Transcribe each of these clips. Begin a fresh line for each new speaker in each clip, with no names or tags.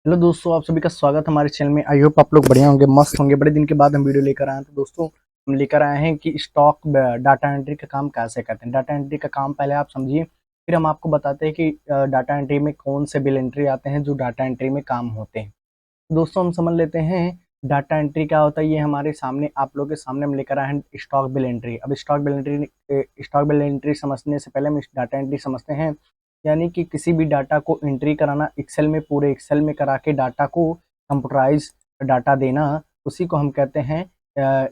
Hello दोस्तों, आप सभी का स्वागत है हमारे चैनल में। आई होप आप लोग बढ़िया होंगे, मस्त होंगे। बड़े दिन के बाद हम वीडियो लेकर आए हैं। तो दोस्तों, हम लेकर आए हैं कि स्टॉक डाटा एंट्री का काम कैसे करते हैं। डाटा एंट्री का काम पहले आप समझिए, फिर हम आपको बताते हैं कि डाटा एंट्री में कौन से बिल एंट्री आते हैं जो डाटा एंट्री में काम होते हैं। दोस्तों, हम समझ लेते हैं डाटा एंट्री क्या होता है। ये हमारे सामने, आप लोगों के सामने हम लेकर आए हैं स्टॉक बिल एंट्री। अब स्टॉक बिल एंट्री समझने से पहले हम डाटा एंट्री समझते हैं। यानी कि किसी भी डाटा को एंट्री कराना एक्सेल में, पूरे एक्सेल में करा के डाटा को कंप्यूटराइज डाटा देना, उसी को हम कहते हैं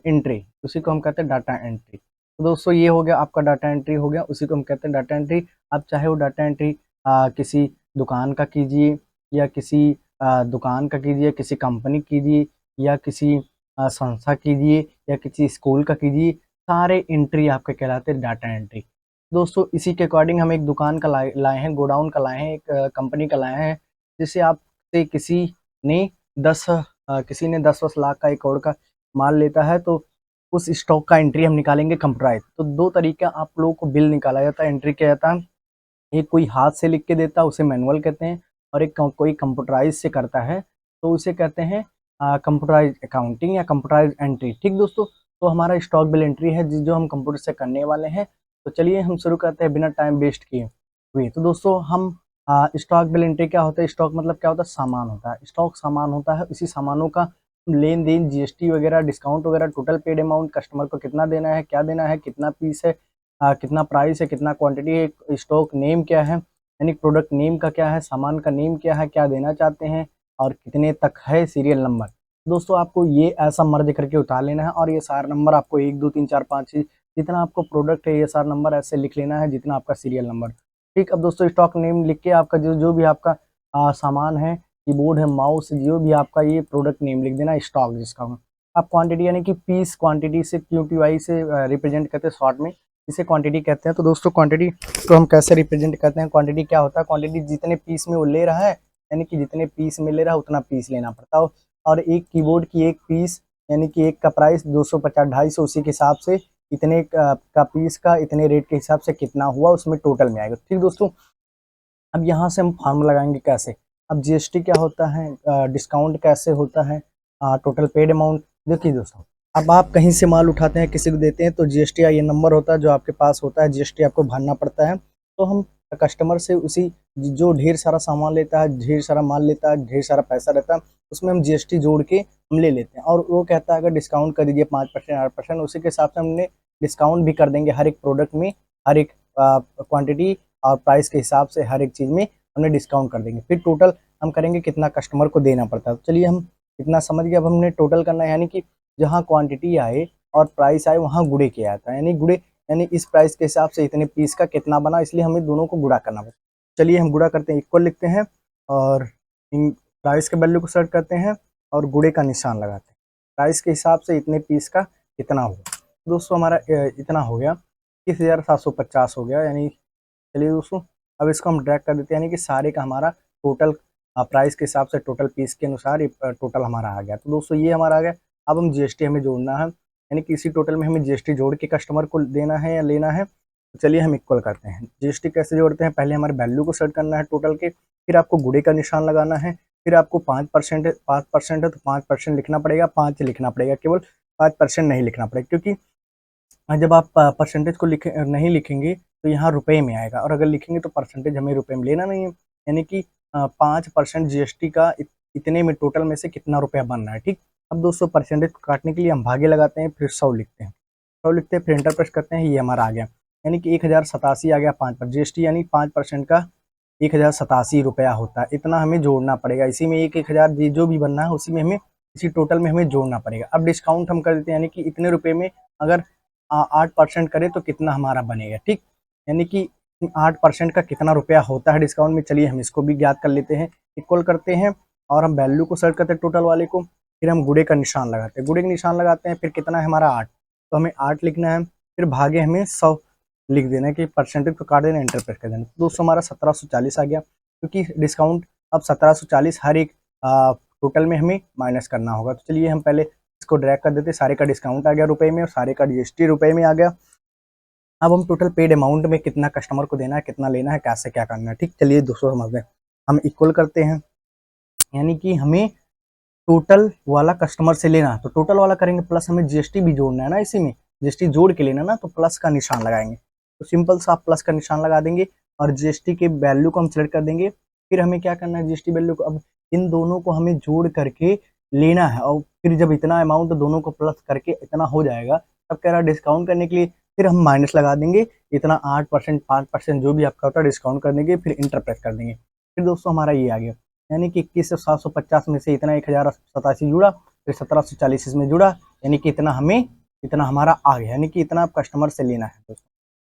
एंट्री। उसी को हम कहते हैं डाटा एंट्री। तो दोस्तों, ये हो गया आपका डाटा एंट्री हो गया, उसी को हम कहते हैं डाटा एंट्री। आप चाहे वो डाटा एंट्री किसी दुकान का कीजिए, या किसी दुकान का कीजिए, किसी कंपनी कीजिए, या किसी संस्था कीजिए, या किसी स्कूल का कीजिए, सारे एंट्री आपके कहलाते हैं डाटा एंट्री। दोस्तों, इसी के अकॉर्डिंग हम एक दुकान का लाए हैं, गोडाउन का लाए हैं, एक कंपनी का लाए हैं। जैसे आपसे ने 10 किसी ने 10 लाख का, 1 करोड़ का माल लेता है, तो उस स्टॉक का एंट्री हम निकालेंगे कंप्यूटराइज। तो दो तरीका आप लोगों को बिल निकाला जाता है, एंट्री किया जाता है। एक कोई हाथ से लिख के देता है, उसे मैनुअल कहते हैं, और एक कोई कंप्यूटराइज से करता है, तो उसे कहते हैं कंप्यूटराइज अकाउंटिंग या कंप्यूटराइज एंट्री। ठीक दोस्तों, तो हमारा स्टॉक बिल एंट्री है जो हम कंप्यूटर से करने वाले हैं। तो चलिए हम शुरू करते हैं बिना टाइम वेस्ट किए हुए। तो दोस्तों, हम स्टॉक बिल एंट्री क्या होता है। स्टॉक मतलब क्या होता है, सामान होता है। स्टॉक सामान होता है, इसी सामानों का लेन देन, जीएसटी वगैरह, डिस्काउंट वगैरह, टोटल पेड अमाउंट, कस्टमर को कितना देना है, क्या देना है, कितना पीस है, कितना प्राइस है, कितना क्वांटिटी है, स्टॉक नेम क्या है, यानी प्रोडक्ट नेम का क्या है, सामान का नेम क्या है, क्या देना चाहते हैं, और कितने तक है सीरियल नंबर। दोस्तों, आपको ये ऐसा मर्ज करके उतार लेना है, और ये सारा नंबर आपको 1 2 3 4 5 जितना आपको प्रोडक्ट है, ये सारा नंबर ऐसे लिख लेना है जितना आपका सीरियल नंबर। ठीक। अब दोस्तों, स्टॉक नेम लिख के आपका जो जो भी आपका सामान है, कीबोर्ड है, माउस, जो भी आपका, ये प्रोडक्ट नेम लिख देना, स्टॉक जिसका हो। आप क्वांटिटी यानी कि पीस, क्वांटिटी से क्यूटीवाई से रिप्रेजेंट करते हैं शॉर्ट में, इसे क्वांटिटी कहते हैं। तो दोस्तों, क्वांटिटी को हम कैसे रिप्रेजेंट करते हैं। क्वांटिटी क्या होता है, क्वांटिटी जितने पीस में वो ले रहा है, यानी कि जितने पीस में ले रहा है उतना पीस लेना पड़ता है। और एक कीबोर्ड की एक पीस, यानी कि एक का प्राइस 250 250, उसी के हिसाब से इतने का पीस का इतने रेट के हिसाब से कितना हुआ उसमें टोटल में आएगा। ठीक दोस्तों, अब यहाँ से हम फार्मूला लगाएंगे कैसे। अब जीएसटी क्या होता है, डिस्काउंट कैसे होता है, टोटल पेड अमाउंट। देखिए दोस्तों, अब आप कहीं से माल उठाते हैं, किसी को देते हैं, तो जीएसटी ये नंबर होता है जो आपके पास होता है, जीएसटी आपको भरना पड़ता है। तो हम कस्टमर से उसी, जो ढेर सारा सामान लेता है, ढेर सारा माल लेता है, ढेर सारा पैसा रहता है, उसमें हम जीएसटी जोड़ के हम ले लेते हैं। और वो कहता है अगर डिस्काउंट कर दीजिए 5% 8%, उसी के हिसाब से हमने डिस्काउंट भी कर देंगे हर एक प्रोडक्ट में, हर एक क्वांटिटी और प्राइस के हिसाब से हर एक चीज़ में हमने डिस्काउंट कर देंगे। फिर टोटल हम करेंगे कितना कस्टमर को देना पड़ता है। तो चलिए, हम इतना समझ गए। अब हमने टोटल करना है, यानी कि जहाँ क्वांटिटी आए और प्राइस आए वहाँ गुड़े किया जाता है, यानी गुड़े, यानी इस प्राइस के हिसाब से इतने पीस का कितना बना, इसलिए हमें दोनों को गुड़ा करना पड़ता है। चलिए हम गुड़ा करते हैं, इक्वल लिखते हैं, और इन प्राइस के वैल्यू को सेट करते हैं और गुड़े का निशान लगाते हैं। प्राइस के हिसाब से इतने पीस का कितना होगा। दोस्तों, हमारा इतना हो गया, 30,750 हो गया। यानी चलिए दोस्तों, अब इसको हम ड्रैग कर देते हैं, यानी कि सारे का हमारा टोटल प्राइस के हिसाब से, टोटल पीस के अनुसार ये टोटल हमारा आ गया। तो दोस्तों, ये हमारा आ गया। अब हम जीएसटी हमें जोड़ना है, यानी कि इसी टोटल में हमें जीएसटी जोड़ के कस्टमर को देना है या लेना है। तो चलिए हम इक्वल करते हैं। जीएसटी कैसे जोड़ते हैं, पहले हमारे वैल्यू को सेट करना है टोटल के, फिर आपको गुड़े का निशान लगाना है, फिर आपको 5% 5% है तो 5% लिखना पड़ेगा, 5 लिखना पड़ेगा, केवल 5% नहीं लिखना पड़ेगा, क्योंकि जब आप परसेंटेज को नहीं लिखेंगे तो यहाँ रुपए में आएगा, और अगर लिखेंगे तो परसेंटेज हमें रुपए में लेना नहीं है। यानी कि 5% जीएसटी का इतने में टोटल में से कितना रुपया बन रहा है। ठीक। अब दोस्तों, परसेंटेज को काटने के लिए हम भागे लगाते हैं, फिर 100 लिखते हैं, 100 लिखते हैं, फिर एंटर प्रेस करते हैं, ये हमारा आ गया। यानी कि 1087 आ गया 5 पर जीएसटी, यानी 5% का 1087 रुपया होता है। इतना हमें जोड़ना पड़ेगा, इसी में एक 1000 जो भी बनना है उसी में हमें, इसी टोटल में हमें जोड़ना पड़ेगा। अब डिस्काउंट हम कर देते हैं, यानी कि इतने रुपए में अगर 8% करें तो कितना हमारा बनेगा। ठीक। यानी कि 8% का कितना रुपया होता है डिस्काउंट में, चलिए हम इसको भी ज्ञात कर लेते हैं। इक्वल करते हैं और हम वैल्यू को सर्च करते हैं टोटल वाले को, फिर हम गुड़े का निशान लगाते हैं, गुड़े का निशान लगाते हैं, फिर कितना है हमारा 8, तो हमें 8 लिखना है, फिर भागे हमें 100 लिख देना है, कि परसेंटेज को काट देना, एंटर प्रेस कर देना। तो दोस्तों, हमारा 1740 आ गया, क्योंकि डिस्काउंट अब 1740 हर एक टोटल में हमें माइनस करना होगा। तो चलिए हम पहले इसको ड्रैग कर देते, सारे का डिस्काउंट आ गया रुपए में और सारे का जीएसटी रुपए में आ गया। अब हम टोटल पेड अमाउंट में कितना कस्टमर को देना है, कितना लेना है, कैसे क्या करना है। ठीक। चलिए दोस्तों, समझते हैं, हम इक्वल करते हैं, यानी कि हमें टोटल वाला कस्टमर से लेना है, तो टोटल वाला करेंगे प्लस हमें जीएसटी भी जोड़ना है ना, इसी में जीएसटी जोड़ के लेना ना, तो प्लस का निशान लगाएंगे। तो सिंपल सा आप प्लस का निशान लगा देंगे और जीएसटी के वैल्यू को हम सिलेक्ट कर देंगे। फिर हमें क्या करना है, जीएसटी वैल्यू को अब इन दोनों को हमें जोड़ करके लेना है, और फिर जब इतना अमाउंट दोनों को प्लस करके इतना हो जाएगा, तब कह रहा है डिस्काउंट करने के लिए फिर हम माइनस लगा देंगे, इतना 8% 5% जो भी आपका होता है डिस्काउंट कर देंगे, फिर इंटर प्रेस कर देंगे। फिर दोस्तों हमारा ये आ गया, यानी कि 21 से 750 में से इतना 1087 जुड़ा, फिर 1740 इसमें जुड़ा, यानी कि इतना हमें, इतना हमारा आ गया, यानी कि इतना आप कस्टमर से लेना है।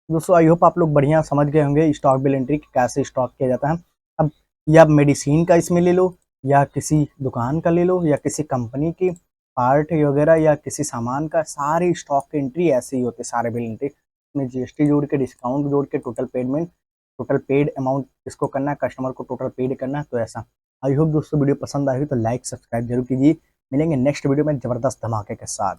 दोस्तों आई होप आप लोग बढ़िया समझ गए होंगे स्टॉक बिल एंट्री कैसे स्टॉक किया जाता है। अब या मेडिसिन का इसमें ले लो, या किसी दुकान का ले लो, या किसी कंपनी की पार्ट वगैरह, या किसी सामान का, सारे स्टॉक की एंट्री ऐसे ही होते सारे बिल एंट्री में जीएसटी जोड़ के, डिस्काउंट जोड़ के, total payment, total paid amount किसको करना है, कस्टमर को टोटल पेड करना है। तो ऐसा आई होप दोस्तों वीडियो पसंद आई हो तो लाइक सब्सक्राइब जरूर कीजिए। मिलेंगे नेक्स्ट वीडियो में जबरदस्त धमाके के साथ।